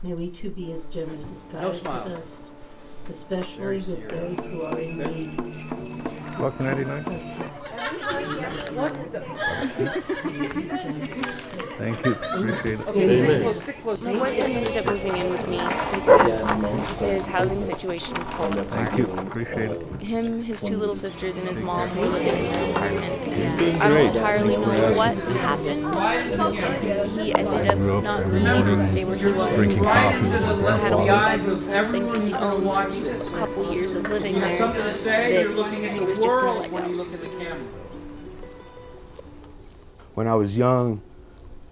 May we too be as generous as God is with us, especially with those who are in need. Welcome, 99. Thank you. Appreciate it. Amen. My boyfriend ended up moving in with me because his housing situation fell apart. Thank you. Appreciate it. Him, his two little sisters, and his mom were living in an apartment. And I don't entirely know what happened. He ended up not being able to stay where he was. Drinking coffee with my Had a grandfather. bedroom full of things that he owned. A couple years of living there, that he was just going to let go. When I was young,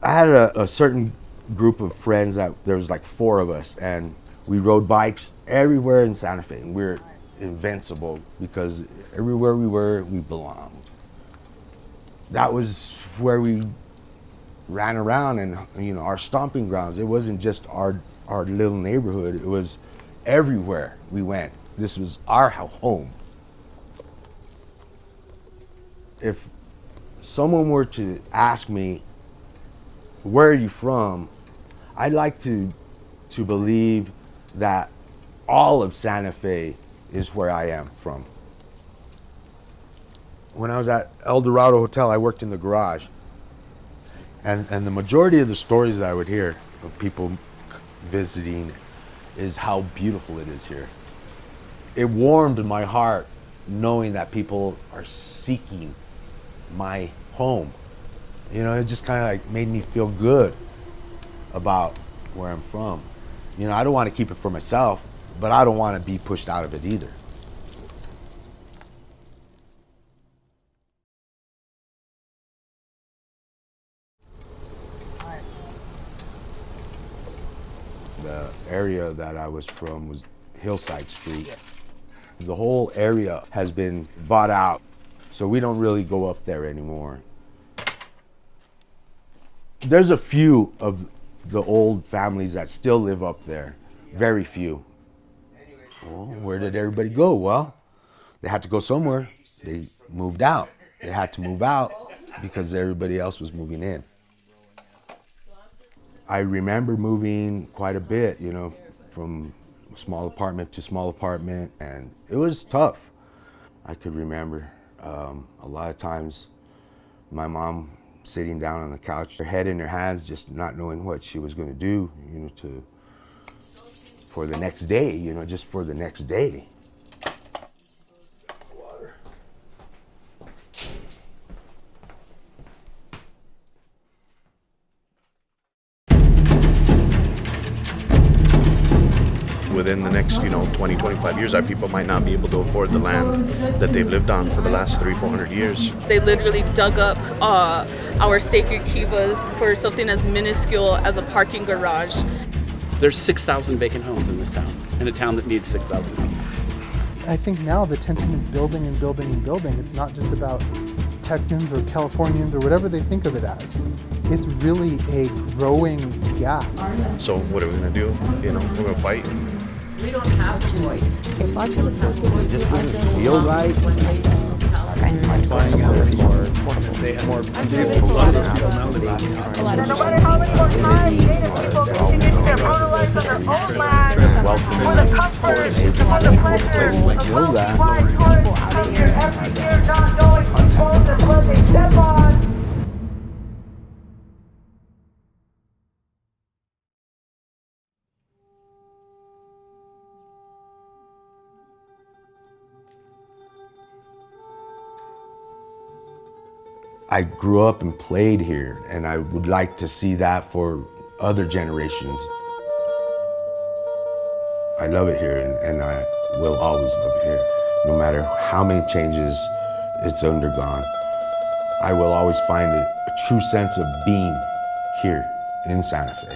I had a certain group of friends that there was like 4 of us, and we rode bikes everywhere in Santa Fe. And we were invincible because everywhere we were, we belonged. That was where we ran around, and our stomping grounds. It wasn't just our little neighborhood. It was everywhere we went. This was our home. If someone were to ask me, where are you from? I'd like to believe that all of Santa Fe is where I am from. When I was at El Dorado Hotel, I worked in the garage. And the majority of the stories that I would hear of people visiting is how beautiful it is here. It warmed my heart knowing that people are seeking my home. It just kind of like made me feel good about where I'm from. I don't want to keep it for myself, but I don't want to be pushed out of it either. The area that I was from was Hillside Street. The whole area has been bought out, so we don't really go up there anymore. There's a few of the old families that still live up there, very few. Well, where did everybody go? Well, they had to go somewhere. They moved out. They had to move out because everybody else was moving in. I remember moving quite a bit, from small apartment to small apartment, and it was tough. I could remember a lot of times my mom sitting down on the couch, her head in her hands, just not knowing what she was going to do, for the next day, just for the next day. Within the next, 20, 25 years, our people might not be able to afford the land that they've lived on for the last 300-400 years. They literally dug up our sacred kivas for something as minuscule as a parking garage. There's 6,000 vacant homes in this town, in a town that needs 6,000 homes. I think now the tension is building and building and building. It's not just about Texans or Californians or whatever they think of it as. It's really a growing gap. So what are we going to do? We're going to fight. We don't have a choice. If our people feel good, It just doesn't feel right. Buying out it's more affordable. They have more people. No matter how many more times people continue to get brutalized on their own land, for the comfort and for the pleasure of wealthy white tourists come here every year not knowing who owns and what they step on. I grew up and played here, and I would like to see that for other generations. I love it here, and I will always love it here. No matter how many changes it's undergone, I will always find a true sense of being here in Santa Fe.